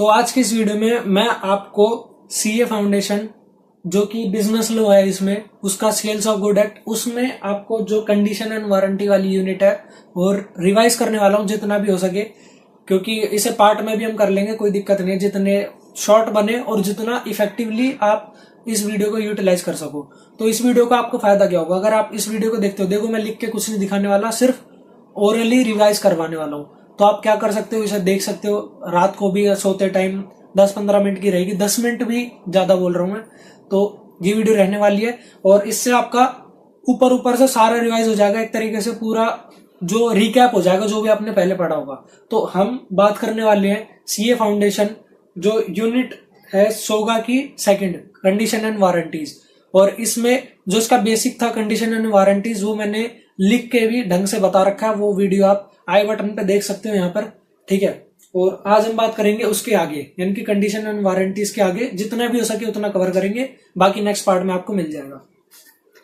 तो आज की इस वीडियो में मैं आपको सीए फाउंडेशन जो कि बिजनेस लॉ है इसमें उसका सेल्स ऑफ गुड एक्ट उसमें आपको जो कंडीशन एंड वारंटी वाली यूनिट है और रिवाइज करने वाला हूं जितना भी हो सके, क्योंकि इसे पार्ट में भी हम कर लेंगे, कोई दिक्कत नहीं है। जितने शॉर्ट बने और जितना इफेक्टिवली आप इस वीडियो को यूटिलाइज कर सको। तो इस वीडियो का आपको फायदा क्या होगा अगर आप इस वीडियो को देखते हो। देखो मैं लिख के कुछ नहीं दिखाने वाला, सिर्फ ओरली रिवाइज करवाने वाला हूँ। तो आप क्या कर सकते हो, इसे देख सकते हो रात को भी सोते टाइम 10-15 मिनट की रहेगी, 10 मिनट भी ज्यादा बोल रहा हूं मैं। तो ये वीडियो रहने वाली है और इससे आपका ऊपर से सारा रिवाइज हो जाएगा, एक तरीके से पूरा जो रिकैप हो जाएगा जो भी आपने पहले पढ़ा होगा। तो हम बात करने वाले हैं सीए फाउंडेशन जो यूनिट है सोगा की सेकंड, कंडीशन एंड वारंटीज। और इसमें जो इसका बेसिक था कंडीशन एंड वारंटीज वो मैंने लिख के भी ढंग से बता रखा है, वो वीडियो आप आई बटन पे देख सकते हो यहाँ पर, ठीक है। और आज हम बात करेंगे उसके आगे, यानी कि कंडीशन एंड वारंटीज के आगे जितना भी हो सके उतना कवर करेंगे, बाकी नेक्स्ट पार्ट में आपको मिल जाएगा।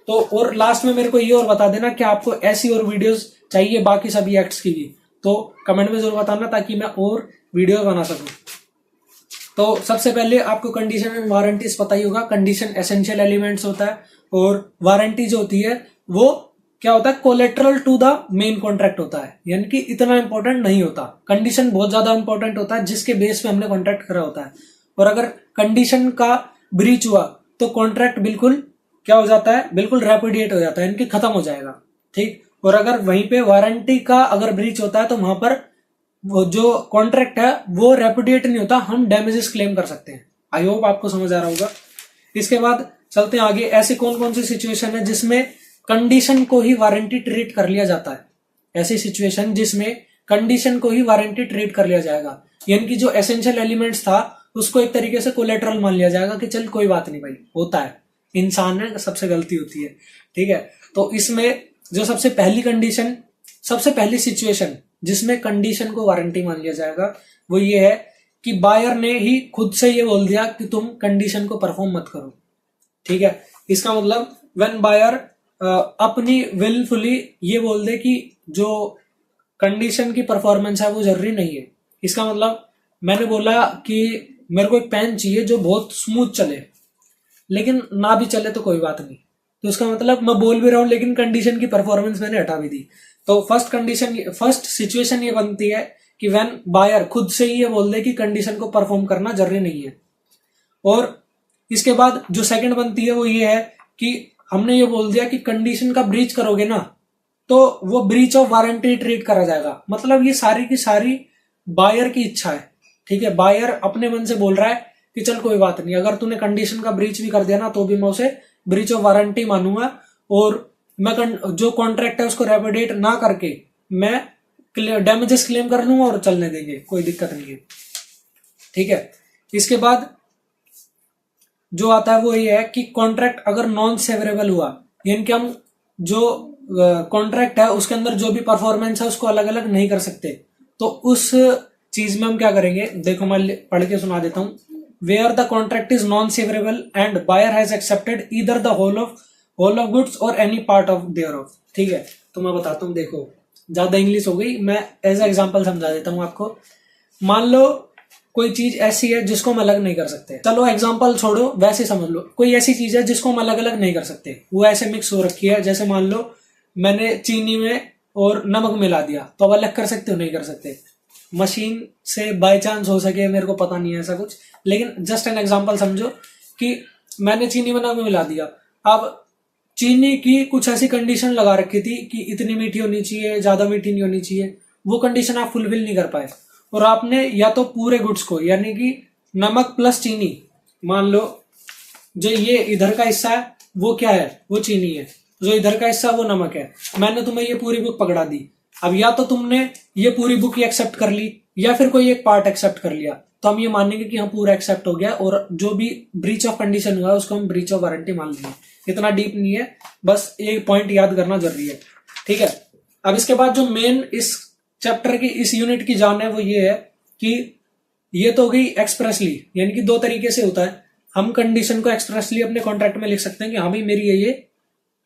तो और लास्ट में मेरे को ये और बता देना कि आपको ऐसी और वीडियोस चाहिए बाकी सभी एक्ट्स की भी, तो कमेंट में जरूर बताना ताकि मैं और वीडियो बना सकूं। तो सबसे पहले आपको कंडीशन एंड वारंटीज पता ही होगा। कंडीशन एसेंशियल एलिमेंट्स होता है और वारंटी जो होती है वो क्या होता है, collateral to the main contract होता है, यानी कि इतना इंपॉर्टेंट नहीं होता। कंडीशन बहुत ज्यादा इंपॉर्टेंट होता है जिसके बेस पे हमने कॉन्ट्रैक्ट करा होता है। और अगर कंडीशन का ब्रीच हुआ तो कॉन्ट्रैक्ट बिल्कुल क्या हो जाता है, बिल्कुल रेपुडिएट हो जाता है, यानी कि खत्म हो जाएगा, ठीक। और अगर वहीं पे वारंटी का अगर ब्रीच होता है तो वहां पर वो जो कॉन्ट्रैक्ट है वो रेपुडिएट नहीं होता, हम डैमेजेस क्लेम कर सकते हैं। आई होप आपको समझ आ रहा होगा। इसके बाद चलते हैं आगे। ऐसे कौन कौन सी सिचुएशन है जिसमें कंडीशन को ही वारंटी ट्रीट कर लिया जाता है। ऐसी सिचुएशन जिसमें कंडीशन को ही वारंटी ट्रीट कर लिया जाएगा, यानी कि जो एसेंशियल एलिमेंट्स था उसको एक तरीके से कोलेटरल मान लिया जाएगा कि चल कोई बात नहीं भाई, होता है, इंसान है, सबसे गलती होती है, ठीक है। तो इसमें जो सबसे पहली कंडीशन, सबसे पहली सिचुएशन जिसमें कंडीशन को वारंटी मान लिया जाएगा वो ये है कि बायर ने ही खुद से ये बोल दिया कि तुम कंडीशन को परफॉर्म मत करो, ठीक है। इसका मतलब व्हेन बायर अपनी विलफुली ये बोल दे कि जो कंडीशन की परफॉर्मेंस है वो जरूरी नहीं है। इसका मतलब मैंने बोला कि मेरे को एक पेन चाहिए जो बहुत स्मूथ चले, लेकिन ना भी चले तो कोई बात नहीं, तो इसका मतलब मैं बोल भी रहा हूं लेकिन कंडीशन की परफॉर्मेंस मैंने हटा भी दी। तो फर्स्ट सिचुएशन ये बनती है कि व्हेन बायर खुद से ही ये बोल दे कि कंडीशन को परफॉर्म करना जरूरी नहीं है। और इसके बाद जो सेकंड बनती है वो ये है कि हमने ये बोल दिया कि कंडीशन का ब्रीच करोगे ना तो वो ब्रीच ऑफ वारंटी ट्रीट करा जाएगा। मतलब ये सारी की सारी बायर की इच्छा है, ठीक है। बायर अपने मन से बोल रहा है कि चल कोई बात नहीं, अगर तूने कंडीशन का ब्रीच भी कर दिया ना तो भी मैं उसे ब्रीच ऑफ वारंटी मानूंगा और मैं जो कॉन्ट्रैक्ट है उसको रेपुडिएट ना करके मैं डैमेजेस क्लेम कर लूंगा और चलने देंगे, कोई दिक्कत नहीं है, ठीक है। इसके बाद जो आता है वो ये है कि कॉन्ट्रैक्ट अगर नॉन सेवरेबल हुआ, यानी कि हम जो कॉन्ट्रैक्ट है उसके अंदर जो भी परफॉर्मेंस है उसको अलग अलग नहीं कर सकते, तो उस चीज में हम क्या करेंगे, देखो मैं पढ़ के सुना देता हूं। Where the contract is non severable and buyer has accepted either the whole of goods or any part of thereof, ठीक है। तो मैं बताता हूँ, देखो ज्यादा इंग्लिश हो गई, मैं एज एग्जाम्पल समझा देता हूँ आपको। मान लो कोई चीज ऐसी है जिसको हम अलग नहीं कर सकते, चलो एग्जांपल छोड़ो, वैसे समझ लो कोई ऐसी चीज है जिसको हम अलग अलग नहीं कर सकते, वो ऐसे मिक्स हो रखी है। जैसे मान लो मैंने चीनी में और नमक मिला दिया, तो अब अलग कर सकते हो, नहीं कर सकते। मशीन से बाय चांस हो सके, मेरे को पता नहीं है ऐसा कुछ, लेकिन जस्ट एन एग्जांपल समझो कि मैंने चीनी में नमक मिला दिया। अब चीनी की कुछ ऐसी कंडीशन लगा रखी थी कि इतनी मीठी होनी चाहिए, ज्यादा मीठी नहीं होनी चाहिए, वो कंडीशन आप फुलफिल नहीं कर पाए और आपने या तो पूरे गुड्स को, यानी कि नमक प्लस चीनी, मान लो जो ये इधर का हिस्सा है वो क्या है, वो चीनी है, जो इधर का हिस्सा वो नमक है, मैंने तुम्हें ये पूरी बुक पकड़ा दी। अब या तो तुमने ये पूरी बुक ही एक्सेप्ट कर ली या फिर कोई एक पार्ट एक्सेप्ट कर लिया, तो हम ये मानेंगे कि हाँ पूरा एक्सेप्ट हो गया और जो भी ब्रीच ऑफ कंडीशन हुआ उसको हम ब्रीच ऑफ वारंटी मान लेंगे। इतना डीप नहीं है, बस एक पॉइंट याद करना जरूरी है, ठीक है। अब इसके बाद जो मेन इस चैप्टर की इस यूनिट की जान है वो ये है कि ये तो हो गई एक्सप्रेसली, यानी कि दो तरीके से होता है। हम कंडीशन को एक्सप्रेसली अपने कॉन्ट्रैक्ट में लिख सकते हैं कि हाँ भाई मेरी ये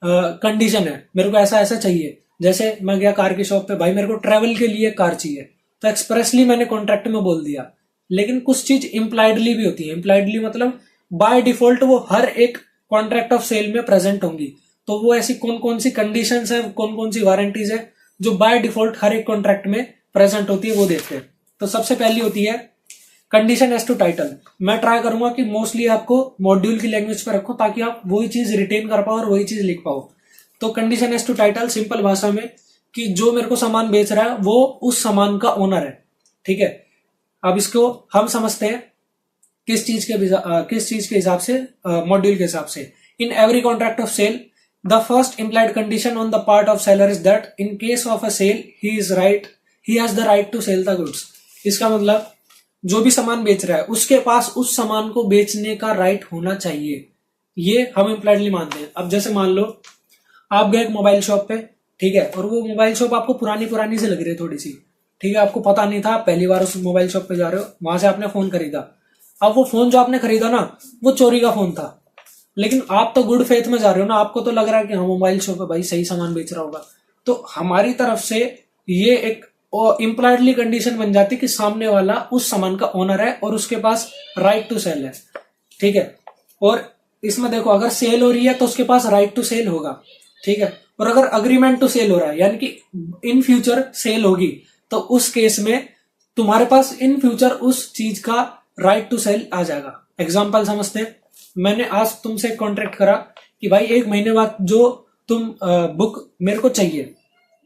कंडीशन है, मेरे को ऐसा ऐसा चाहिए। जैसे मैं गया कार की शॉप पे, भाई मेरे को ट्रेवल के लिए कार चाहिए, तो एक्सप्रेसली मैंने कॉन्ट्रैक्ट में बोल दिया लेकिन कुछ चीज इम्प्लाइडली भी होती है। इम्प्लाइडली मतलब बाय डिफॉल्ट वो हर एक कॉन्ट्रैक्ट ऑफ सेल में प्रेजेंट होंगी। तो वो ऐसी कौन कौन सी कंडीशंस है, कौन कौन सी वारंटीज है जो बाय डिफॉल्ट हर एक कॉन्ट्रैक्ट में प्रेजेंट होती है, वो देखते हैं। तो सबसे पहली होती है कंडीशन एज टू टाइटल। मैं ट्राई करूंगा कि मोस्टली आपको मॉड्यूल की लैंग्वेज पर रखो ताकि आप वही चीज रिटेन कर पाओ और वही चीज लिख पाओ। तो condition as to title simple भाषा में कि जो मेरे को सामान बेच रहा है वो उस सामान का ओनर है, ठीक है। अब इसको हम समझते हैं किस चीज के हिसाब से, मॉड्यूल के हिसाब से। In every contract of sale the first implied condition on the part of seller is that in case of a sale he has the right to sell the goods. इसका मतलब जो भी सामान बेच रहा है उसके पास उस सामान को बेचने का राइट होना चाहिए, ये हम इम्प्लाइडली मानते हैं। अब जैसे मान लो आप गए एक मोबाइल शॉप पे, ठीक है, और वो मोबाइल शॉप आपको पुरानी से लग रही है थोड़ी सी, ठीक है, आपको पता नहीं था, पहली बार उस मोबाइल शॉप पे जा रहे हो, वहां से आपने फोन खरीदा। अब वो फोन जो आपने खरीदा ना वो चोरी का फोन था, लेकिन आप तो गुड फेथ में जा रहे हो ना, आपको तो लग रहा है कि हाँ मोबाइल शॉप है भाई, सही सामान बेच रहा होगा। तो हमारी तरफ से ये एक इम्प्लाइडली कंडीशन बन जाती कि सामने वाला उस सामान का ओनर है और उसके पास राइट टू सेल है, ठीक है। और इसमें देखो अगर सेल हो रही है तो उसके पास राइट टू सेल होगा, ठीक है। और अगर अग्रीमेंट टू सेल हो रहा है यानी कि इन फ्यूचर सेल होगी, तो उस केस में तुम्हारे पास इन फ्यूचर उस चीज का राइट टू सेल आ जाएगा। एग्जाम्पल समझते हैं, मैंने आज तुमसे कॉन्ट्रैक्ट करा कि भाई 1 महीने बाद जो तुम बुक मेरे को चाहिए,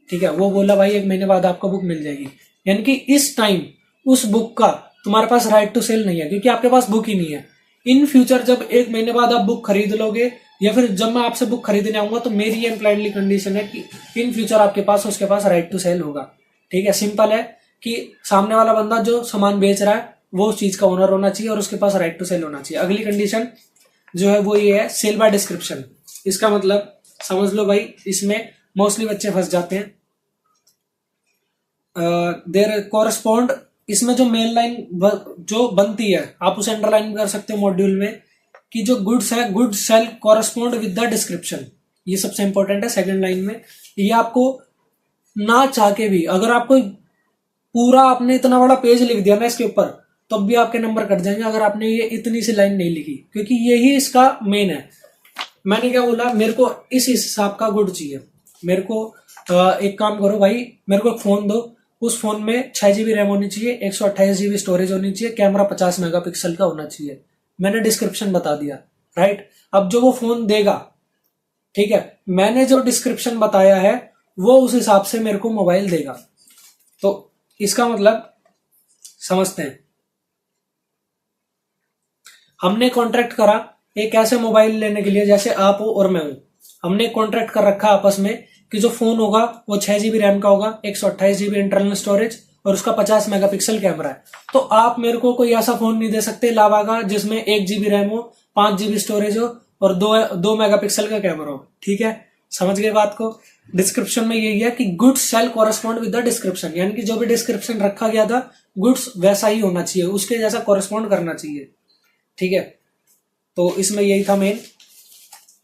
ठीक है, वो बोला भाई 1 महीने बाद आपको बुक मिल जाएगी, यानी कि इस टाइम उस बुक का तुम्हारे पास राइट टू सेल नहीं है क्योंकि आपके पास बुक ही नहीं है। इन फ्यूचर जब 1 महीने बाद आप बुक खरीद लोगे या फिर जब मैं आपसे बुक खरीदने आऊंगा तो मेरी ये इम्प्लाइडली कंडीशन है कि इन फ्यूचर आपके पास उसके पास राइट टू सेल होगा, ठीक है। सिंपल है कि सामने वाला बंदा जो सामान बेच रहा है वो उस चीज का ओनर होना चाहिए और उसके पास राइट टू सेल होना चाहिए। अगली कंडीशन जो है वो ये है सेल बाय डिस्क्रिप्शन। इसका मतलब समझ लो भाई, इसमें मोस्टली बच्चे फंस जाते हैं। देयर कोरस्पॉन्ड, इसमें जो मेन लाइन जो बनती है आप उसे अंडरलाइन कर सकते हो मॉड्यूल में, कि जो गुड्स है goods shall correspond with the description, ये सबसे इंपॉर्टेंट है सेकंड लाइन में। ये आपको ना चाह के भी, अगर आपको पूरा आपने इतना बड़ा पेज लिख दिया ना इसके ऊपर, तब भी आपके नंबर कट जाएंगे अगर आपने ये इतनी सी लाइन नहीं लिखी, क्योंकि यही इसका मेन है। मैंने क्या बोला, मेरे को इस हिसाब का गुड चाहिए, मेरे को एक काम करो भाई, मेरे को एक फोन दो, उस फोन में 6 GB रैम होनी चाहिए, 128 GB स्टोरेज होनी चाहिए, कैमरा 50 मेगापिक्सल का होना चाहिए। मैंने डिस्क्रिप्शन बता दिया, राइट। अब जो वो फोन देगा, ठीक है, मैंने जो डिस्क्रिप्शन बताया है वो उस हिसाब से मेरे को मोबाइल देगा। तो इसका मतलब समझते हैं, हमने कॉन्ट्रैक्ट करा एक ऐसे मोबाइल लेने के लिए, जैसे आप हो और मैं हूं, हमने कॉन्ट्रैक्ट कर रखा आपस में कि जो फोन होगा वो 6 GB रैम का होगा, 128 GB इंटरनल स्टोरेज और उसका 50 मेगापिक्सल कैमरा है। तो आप मेरे को कोई ऐसा फोन नहीं दे सकते लावा का जिसमें 1 GB रैम हो, 5 GB स्टोरेज हो और 2 मेगापिक्सल का कैमरा हो, ठीक है। समझ गए बात को। डिस्क्रिप्शन में यही है कि goods shall correspond with the description, यानी कि जो भी डिस्क्रिप्शन रखा गया था गुड्स वैसा ही होना चाहिए, उसके जैसा कोरस्पॉन्ड करना चाहिए, ठीक है। तो इसमें यही था मेन।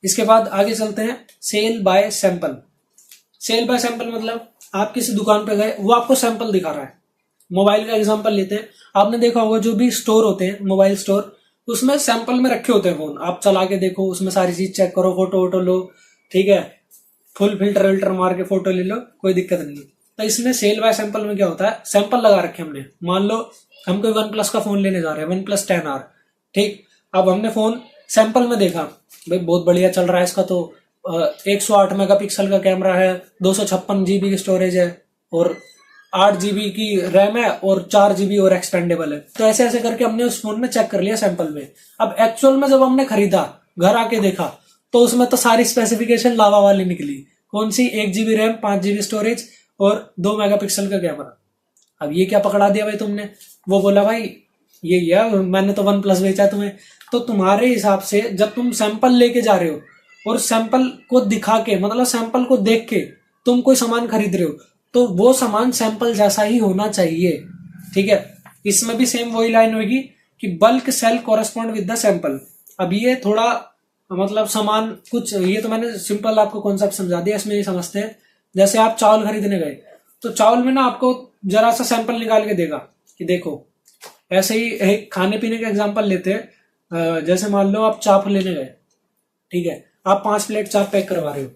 इसके बाद आगे चलते हैं sale by sample. Sale by sample मतलब आप किसी दुकान पे गए, वो आपको सैंपल दिखा रहा है। मोबाइल का एग्जांपल लेते हैं, आपने देखा होगा जो भी स्टोर होते हैं मोबाइल स्टोर, उसमें सैंपल में रखे होते हैं फोन, आप चला के देखो, उसमें सारी चीज चेक करो, फोटो वोटो लो, ठीक है, फुल फिल्टर विल्टर मार के फोटो ले लो, कोई दिक्कत नहीं है। तो इसमें सेल बाय सैंपल में क्या होता है, सैंपल लगा रखे हमने, मान लो हम कोई OnePlus का फोन लेने जा रहे हैं, OnePlus 10R, ठीक। अब हमने फोन सैंपल में देखा, भाई बहुत बढ़िया चल रहा है, इसका तो 108 मेगापिक्सल का कैमरा है, 256 GB की स्टोरेज है और 8 GB की रैम है और 4 GB और एक्सपेंडेबल है। तो ऐसे ऐसे करके हमने उस फोन में चेक कर लिया सैंपल में। अब एक्चुअल में जब हमने खरीदा, घर आके देखा, तो उसमें तो सारी स्पेसिफिकेशन लावा वाली निकली। कौन सी, 1 GB रैम, 5 GB स्टोरेज और 2 मेगापिक्सल का कैमरा। अब ये क्या पकड़ा दिया भाई तुमने, वो बोला भाई ये मैंने तो OnePlus बेचा तुम्हें। तो तुम्हारे हिसाब से जब तुम सैंपल लेके जा रहे हो और सैंपल को दिखा के, मतलब सैंपल को देख के तुम कोई सामान खरीद रहे हो, तो वो सामान सैंपल जैसा ही होना चाहिए, ठीक है। इसमें भी सेम वही लाइन होगी कि bulk shall correspond with the sample. अब ये थोड़ा मतलब सामान कुछ, ये तो मैंने सिंपल आपको कॉन्सेप्ट समझा दिया, इसमें ये समझते हैं। जैसे आप चावल खरीदने गए, तो चावल में ना आपको जरा सा सैंपल निकाल के देगा कि देखो ऐसे ही एक खाने पीने का एग्जांपल लेते हैं। जैसे मान लो आप चाप लेने गए, ठीक है, आप 5 प्लेट चाप पैक करवा रहे हो,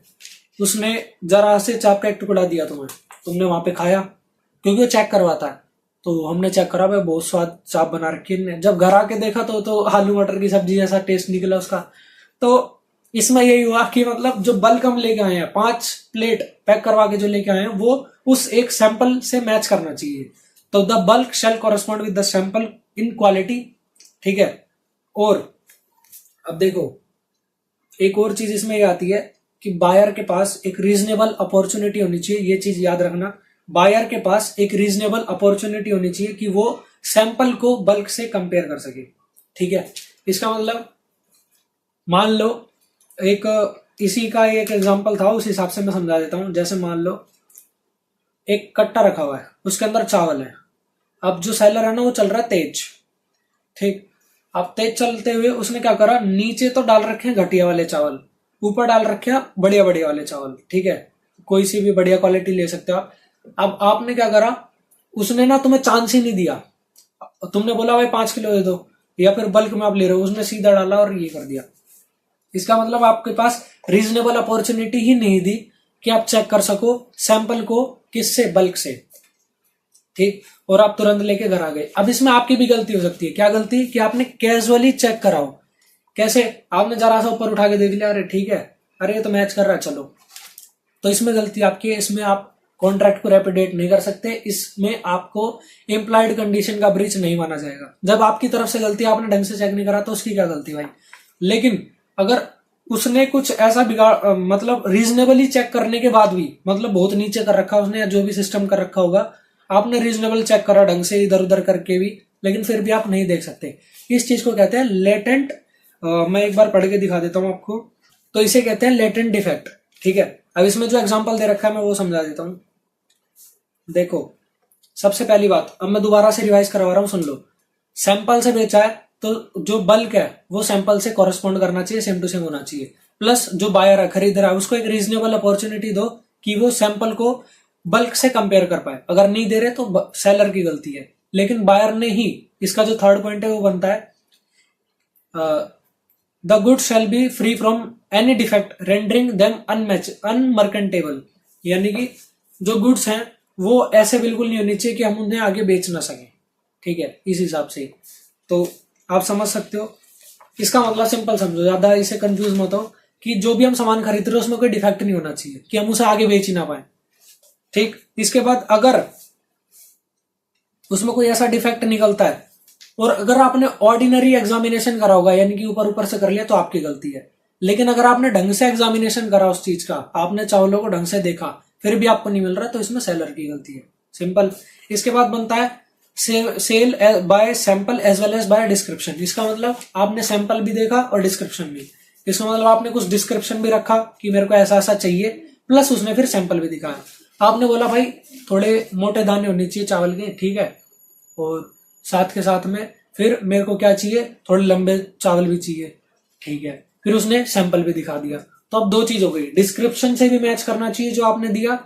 उसने जरा से चाप का एक टुकड़ा दिया तुम्हें, तुमने वहां पे खाया क्योंकि वो चेक करवाता है। तो हमने चेक करा, भाई बहुत स्वाद चाप बना रखी है। जब घर आके देखा तो आलू मटर की सब्जी जैसा टेस्ट निकला उसका। तो इसमें यही हुआ कि मतलब जो बल्क हम लेके आए हैं, 5 प्लेट पैक करवा के जो लेके आए हैं, वो उस एक सैंपल से मैच करना चाहिए। तो the bulk shall correspond with the sample in quality, ठीक है। और अब देखो एक और चीज इसमें ये आती है कि बायर के पास एक रीजनेबल अपॉर्चुनिटी होनी चाहिए। ये चीज याद रखना, बायर के पास एक रीजनेबल अपॉर्चुनिटी होनी चाहिए कि वो सैंपल को बल्क से कंपेयर कर सके, ठीक है। इसका मतलब मान लो एक इसी का एक एग्जांपल था, उस हिसाब से मैं समझा देता हूं। जैसे मान लो एक कट्टा रखा हुआ है, उसके अंदर चावल है। अब जो सेलर है ना वो चल रहा है तेज, ठीक। अब तेज चलते हुए उसने क्या करा, नीचे तो डाल रखे हैं घटिया वाले चावल, ऊपर डाल रखे हैं बढ़िया बढ़िया वाले चावल, ठीक है। कोई सी भी बढ़िया क्वालिटी ले सकते हो आप। अब आपने क्या करा, उसने ना तुम्हें चांस ही नहीं दिया। तुमने बोला भाई 5 किलो दे दो, या फिर बल्क में आप ले रहे हो, उसने सीधा डाला और ये कर दिया। इसका मतलब आपके पास रीजनेबल अपॉर्चुनिटी ही नहीं दी कि आप चेक कर सको सैंपल को, किससे, बल्क से, ठीक। और आप तुरंत लेके घर आ गए। अब इसमें आपकी भी गलती हो सकती है। क्या गलती, कि आपने कैजुअली चेक कराओ। कैसे, आपने जरा सा ऊपर उठा के देख लिया, अरे ठीक है, अरे ये तो मैच कर रहा है, चलो। तो इसमें गलती आपकी है। इसमें आप कॉन्ट्रैक्ट को रेपुडिएट नहीं कर सकते, इसमें आपको इम्प्लाइड कंडीशन का ब्रीच नहीं माना जाएगा। जब आपकी तरफ से गलती, आपने ढंग से चेक नहीं करा, तो उसकी क्या गलती भाई। लेकिन अगर उसने कुछ ऐसा बिगाड़, मतलब रीजनेबली चेक करने के बाद भी, मतलब बहुत नीचे कर रखा उसने या जो भी सिस्टम कर रखा होगा, आपने रीजनेबल चेक करा ढंग से इधर उधर करके भी, लेकिन फिर भी आप नहीं देख सकते, इस चीज को कहते हैं लेटेंट। मैं एक बार पढ़ के दिखा देता हूं आपको। तो इसे कहते हैं लेटेंट डिफेक्ट, ठीक है। अब इसमें जो एग्जांपल दे रखा है मैं वो समझा देता हूं। देखो सबसे पहली बात, अब मैं दोबारा से रिवाइज करवा रहा हूं, सुन लो। सैंपल से बेचा है तो जो बल्क है वो सैंपल से कॉरेस्पॉन्ड करना चाहिए, सेम टू सेम होना चाहिए। प्लस जो बायर है, खरीदार है, उसको एक रीजनेबल अपॉर्चुनिटी दो कि वो सैंपल को बल्क से कंपेयर कर पाए। अगर नहीं दे रहे तो सेलर की गलती है, लेकिन बायर ने ही, इसका जो थर्ड पॉइंट है वो बनता है the good shall be free from any defect rendering them unmerchantable. यानी कि जो गुड्स हैं वो ऐसे बिल्कुल नहीं होनी चाहिए कि हम उन्हें आगे बेच ना सकें, ठीक है। इस हिसाब से तो आप समझ सकते हो। इसका मतलब सिंपल समझो, ज्यादा इसे कंफ्यूज मत हो, कि जो भी हम सामान खरीद रहे हो उसमें कोई डिफेक्ट नहीं होना चाहिए कि हम उसे आगे बेच ही ना पाए, ठीक। इसके बाद अगर उसमें कोई ऐसा डिफेक्ट निकलता है, और अगर आपने ऑर्डिनरी एग्जामिनेशन करा होगा, यानी कि ऊपर ऊपर से कर लिया, तो आपकी गलती है। लेकिन अगर आपने ढंग से एग्जामिनेशन करा उस चीज का, आपने चावलों को ढंग से देखा, फिर भी आपको नहीं मिल रहा, तो इसमें सेलर की गलती है, सिंपल। इसके बाद बनता है sale by sample as well as by description. इसका मतलब आपने सैंपल भी देखा और डिस्क्रिप्शन भी। इसका मतलब आपने कुछ डिस्क्रिप्शन भी रखा कि मेरे को ऐसा ऐसा चाहिए, प्लस उसने फिर सैंपल भी दिखाया। आपने बोला भाई थोड़े मोटे दाने होने चाहिए चावल के, ठीक है, और साथ के साथ में फिर मेरे को क्या चाहिए, थोड़े लंबे चावल भी चाहिए, ठीक है। फिर उसने सैंपल भी दिखा दिया। तो अब 2 चीज हो गई, डिस्क्रिप्शन से भी मैच करना चाहिए जो आपने दिया,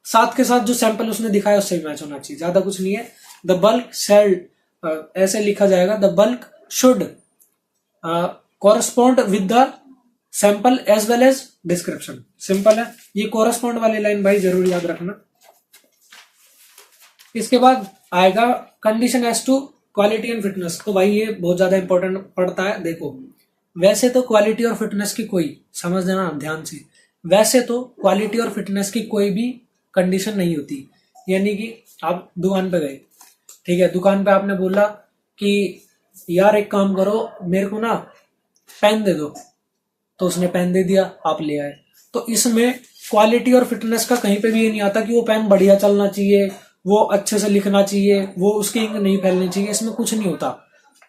साथ के साथ जो सैंपल उसने दिखाया उससे भी मैच होना चाहिए। ज्यादा कुछ नहीं है। द बल्क सेल, ऐसे लिखा जाएगा, the bulk should correspond with the sample as well as description. Simple है। ये कॉरेस्पॉन्ड वाली लाइन भाई जरूर याद रखना। इसके बाद आएगा condition as to quality and fitness. तो भाई ये बहुत ज्यादा इंपॉर्टेंट पड़ता है। देखो वैसे तो क्वालिटी और फिटनेस की कोई, समझ देना ध्यान से, वैसे तो क्वालिटी और फिटनेस की कोई भी कंडीशन नहीं होती। यानी कि आप दुकान पे गए, ठीक है, दुकान पे आपने बोला कि यार एक काम करो, मेरे को ना पेन दे दो, तो उसने पेन दे दिया, आप ले आए। तो इसमें क्वालिटी और फिटनेस का कहीं पे भी ये नहीं आता कि वो पेन बढ़िया चलना चाहिए, वो अच्छे से लिखना चाहिए, वो उसकी इंक नहीं फैलनी चाहिए, इसमें कुछ नहीं होता,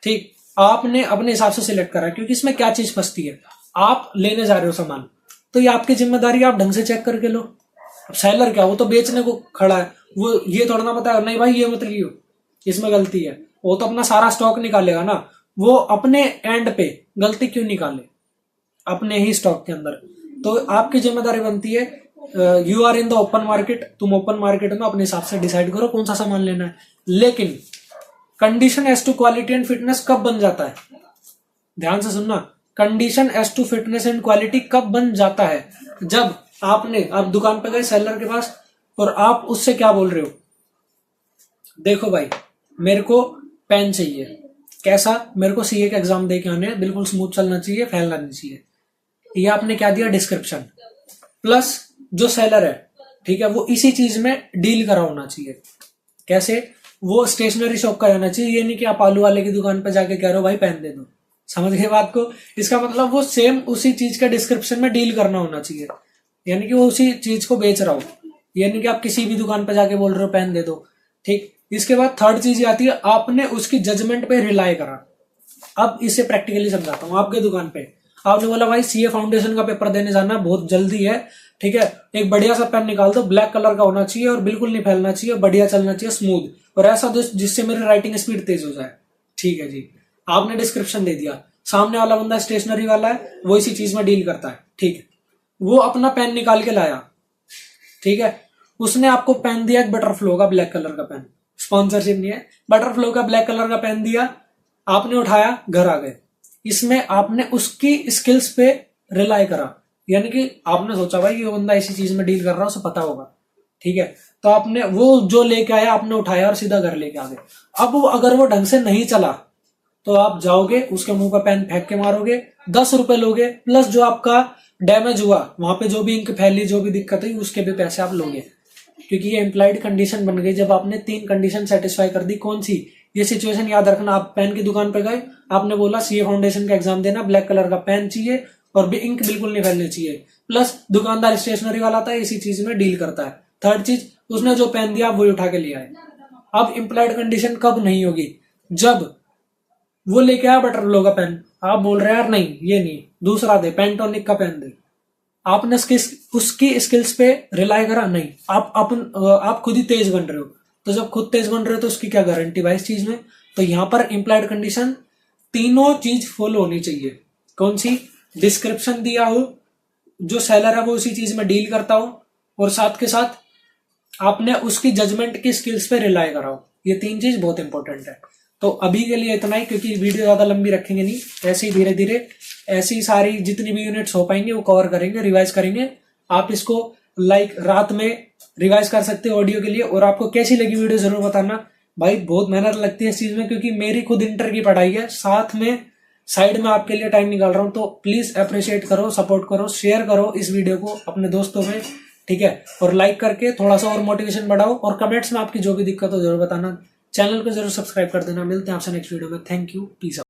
ठीक। आपने अपने हिसाब से सिलेक्ट करा, क्योंकि इसमें क्या चीज फंसती है, आप लेने जा रहे हो सामान, तो ये आपकी जिम्मेदारी, आप ढंग से चेक करके लो। अब सेलर क्या, वो तो बेचने को खड़ा है, वो ये थोड़ा ना बताया नहीं भाई ये मत लियो, इसमें गलती है। वो तो अपना सारा स्टॉक निकालेगा ना, वो अपने एंड पे गलती क्यों निकाले, अपने ही स्टॉक के अंदर। तो आपकी जिम्मेदारी बनती है, you are in the open market, तुम ओपन मार्केट में अपने हिसाब से डिसाइड करो कौन सा सामान लेना है। लेकिन condition as to quality and fitness कब बन जाता है? ध्यान से सुनना, condition as to fitness and quality कब बन जाता है? जब आप दुकान पे गए सेलर के पास और आप उससे क्या बोल रहे हो, देखो भाई मेरे को पेन चाहिए, कैसा, मेरे को सीए का एग्जाम दे के आने हैं, बिल्कुल स्मूथ चलना चाहिए, फैलना नहीं चाहिए। ये आपने क्या दिया, डिस्क्रिप्शन। प्लस जो सेलर है, ठीक है, वो इसी चीज में डील करा होना चाहिए। कैसे? वो स्टेशनरी शॉप का रहना चाहिए। ये नहीं कि आप आलू वाले की दुकान पे जाके कह रहे हो भाई पेन दे दो। समझ गए बात को? इसका मतलब वो सेम उसी चीज का डिस्क्रिप्शन में डील करना होना चाहिए, यानी कि वो उसी चीज को बेच रहा हो, यानी कि आप किसी भी दुकान पे जाके बोल रहे हो पेन दे दो। ठीक, इसके बाद थर्ड चीज आती है, आपने उसकी जजमेंट पे रिलाई करा। अब इसे प्रैक्टिकली समझाता हूँ। आपके दुकान पे आपने बोला भाई सीए फाउंडेशन का पेपर देने जाना, बहुत जल्दी है, ठीक है, एक बढ़िया सा पेन निकाल दो, ब्लैक कलर का होना चाहिए और बिल्कुल नहीं फैलना चाहिए, बढ़िया चलना चाहिए, स्मूथ, और ऐसा दो जिससे मेरी राइटिंग स्पीड तेज हो जाए। ठीक है जी, आपने डिस्क्रिप्शन दे दिया। सामने वाला बंदा स्टेशनरी वाला है, वो इसी चीज में डील करता है। ठीक है, वो अपना पेन निकाल के लाया, ठीक है, उसने आपको पेन दिया एक बटरफ्लो का ब्लैक कलर का पेन, स्पॉन्सरशिप नहीं है, बटरफ्लो का ब्लैक कलर का पेन दिया, आपने उठाया, घर आ गए। इसमें आपने उसकी स्किल्स पे रिलाई करा, यानी कि आपने सोचा भाई ये बंदा ऐसी चीज में डील कर रहा है, उसे पता होगा। ठीक है, तो आपने वो जो लेके आया आपने उठाया और सीधा घर लेके आ गए। अब अगर वो ढंग से नहीं चला तो आप जाओगे उसके मुंह पर पेन फेंक के मारोगे, 10 रुपए लोगे, प्लस जो आपका डैमेज हुआ वहां पे जो भी इंक फैली, जो भी दिक्कत हुई, उसके भी पैसे आप लोगे, क्योंकि ये इम्प्लाइड कंडीशन बन गई। जब आपने 3 कंडीशन सेटिस्फाई कर दी, कौन सी? ये सिचुएशन याद रखना, आप पेन की दुकान पे गए, आपने बोला सीए फाउंडेशन का एग्जाम देना, ब्लैक कलर का पेन चाहिए और भी इंक बिल्कुल नहीं फैलनी चाहिए, प्लस दुकानदार स्टेशनरी वाला था, इसी चीज में डील करता है। थर्ड चीज, उसने जो पेन दिया वो उठा के लिया है। अब इम्प्लाइड कंडीशन कब नहीं होगी? जब वो लेके आया बटरफ्लो का पेन, आप बोल रहे हैं यार नहीं ये नहीं, दूसरा दे, पेंटोनिक का पेन दे। आपने उसकी स्किल्स पे रिलाई करा? नहीं, आप खुद ही तेज बन रहे हो। तो जब खुद तेज बन रहे हो तो उसकी क्या गारंटी भाई इस चीज में? तो यहां पर इम्प्लाइड कंडीशन तीनों चीज फॉलो होनी चाहिए। कौन सी? डिस्क्रिप्शन दिया हो, जो सेलर है वो उसी चीज में डील करता हो, और साथ के साथ आपने उसकी जजमेंट की स्किल्स पे रिलाई करा हो। ये 3 चीज बहुत इंपॉर्टेंट है। तो अभी के लिए इतना ही, क्योंकि वीडियो ज्यादा लंबी रखेंगे नहीं, ऐसे ही धीरे धीरे ऐसी सारी जितनी भी यूनिट्स हो पाएंगे वो कवर करेंगे, रिवाइज करेंगे। आप इसको रात में रिवाइज कर सकते हो ऑडियो के लिए। और आपको कैसी लगी वीडियो जरूर बताना भाई, बहुत मेहनत लगती है इस चीज में, क्योंकि मेरी खुद इंटर की पढ़ाई है, साथ में साइड में आपके लिए टाइम निकाल रहा हूं। तो प्लीज अप्रिशिएट करो, सपोर्ट करो, शेयर करो इस वीडियो को अपने दोस्तों में, ठीक है, और लाइक करके थोड़ा सा और मोटिवेशन बढ़ाओ, और कमेंट्स में आपकी जो भी दिक्कत हो जरूर बताना। चैनल को जरूर सब्सक्राइब कर देना। मिलते हैं आपसे नेक्स्ट वीडियो में। Thank you, peace out.